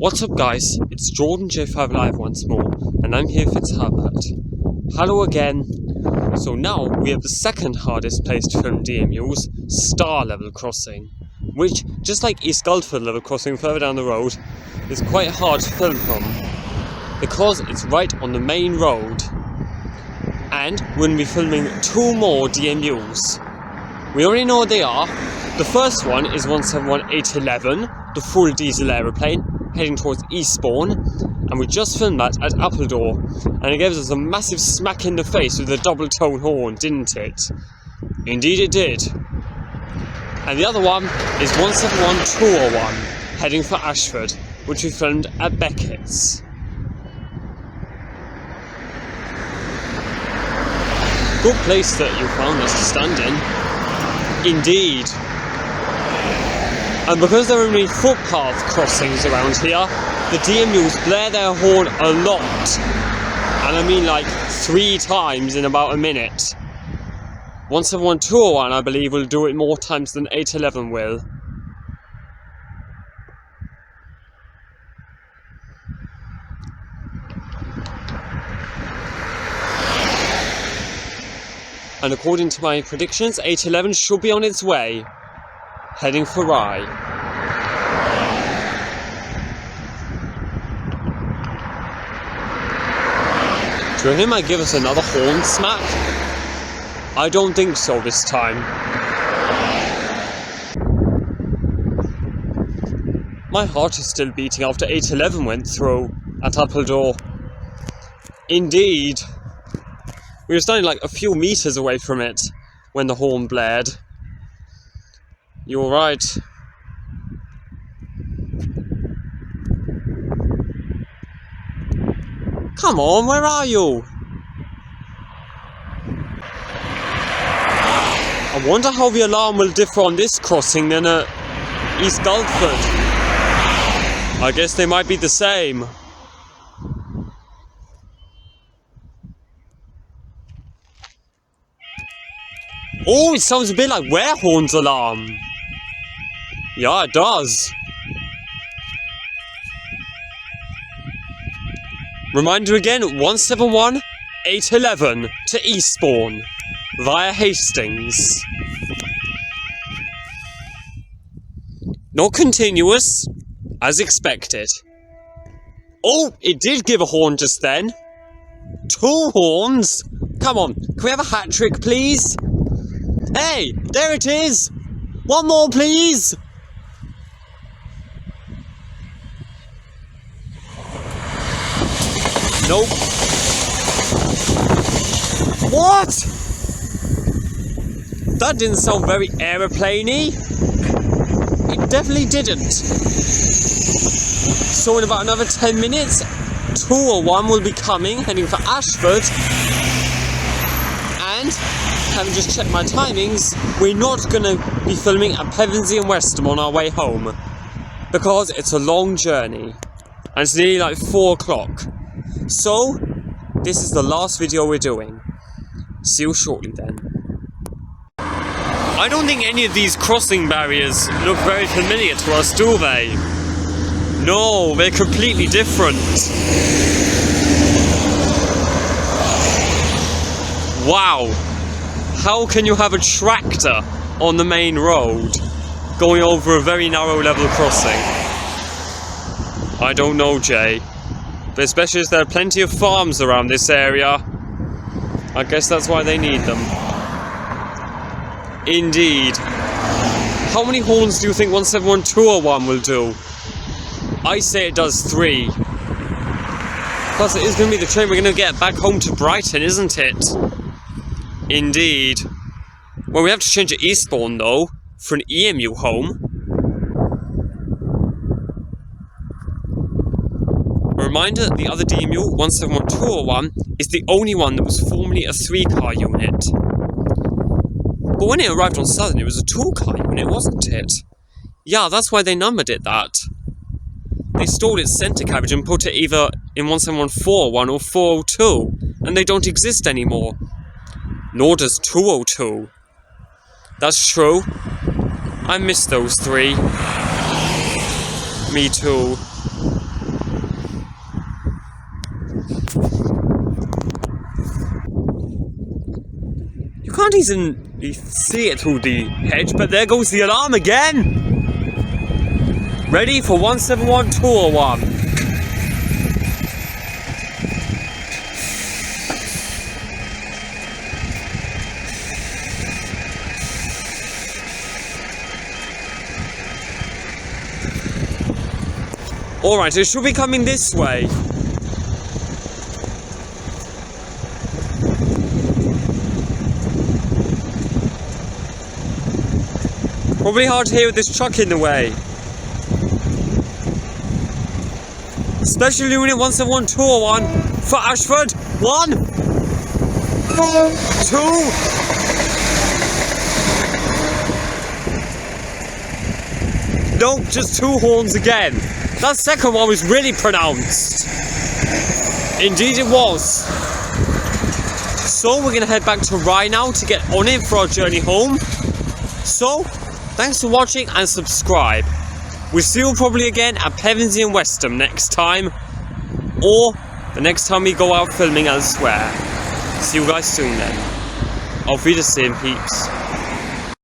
What's up guys, it's Jordan J5 Live once more, and I'm here Fitzherbert. Hello again. So now we have the second hardest place to film DMUs, Star Level Crossing, which, just like East Guildford Level Crossing further down the road, is quite hard to film from, because it's right on the main road. And we're going to be filming two more DMUs. We already know what they are. The first one is 171811, the full diesel aeroplane, heading towards Eastbourne, and we just filmed that at Appledore, and it gave us a massive smack in the face with a double tone horn, didn't it? Indeed it did. And the other one is 171201, heading for Ashford, which we filmed at Beckett's. Good place that you found us to stand in. Indeed. And because there are only footpath crossings around here, the DMUs blare their horn a lot. And I mean like 3 times in about a minute. 171201 I believe will do it more times than 811 will. And according to my predictions, 811 should be on its way, heading for Rye. Do you reckon he might give us another horn smack? I don't think so this time. My heart is still beating after 811 went through at Appledore. Indeed. We were standing like a few meters away from it when the horn blared. You're right. Come on, where are you? I wonder how the alarm will differ on this crossing than at East Guildford. I guess they might be the same. Oh, it sounds a bit like Warehorne's alarm. Yeah, it does. Reminder again, 171811 to Eastbourne via Hastings. Not continuous, as expected. Oh, it did give a horn just then. 2 horns? Come on, can we have a hat trick, please? Hey, there it is! 1 more, please! Nope. What? That didn't sound very aeroplane-y. It definitely didn't. So in about another 10 minutes, 201 will be coming, heading for Ashford. And, having just checked my timings, we're not going to be filming at Pevensey and Westham on our way home, because it's a long journey, and it's nearly like 4 o'clock. So, this is the last video we're doing. See you shortly then. I don't think any of these crossing barriers look very familiar to us, do they? No, they're completely different. Wow. How can you have a tractor on the main road going over a very narrow level crossing? I don't know, Jay. But especially as there are plenty of farms around this area, I guess that's why they need them. Indeed. How many horns do you think 171201 will do? I say it does 3. Plus it is going to be the train we're going to get back home to Brighton, isn't it? Indeed. Well, we have to change at Eastbourne though, for an EMU home. A reminder that the other DMU, 171201, is the only one that was formerly a 3-car unit. But when it arrived on Southern, it was a 2-car unit, wasn't it? Yeah, that's why they numbered it that. They stole its centre carriage and put it either in 1741 or 402, and they don't exist anymore. Nor does 202. That's true. I miss those 3. Me too. can't even see it through the hedge, but there goes the alarm again. Ready for 171 201. Alright, it should be coming this way. Probably hard to hear with this truck in the way. Special Unit 171 201 for Ashford. 1, 2. Nope, just 2 horns again. That second one was really pronounced. Indeed it was. So we're going to head back to Rye now to get on it for our journey home. So, thanks for watching and subscribe. We'll see you probably again at Pevensey and Westham next time. Or the next time we go out filming elsewhere. See you guys soon then. Auf Wiedersehen, peeps.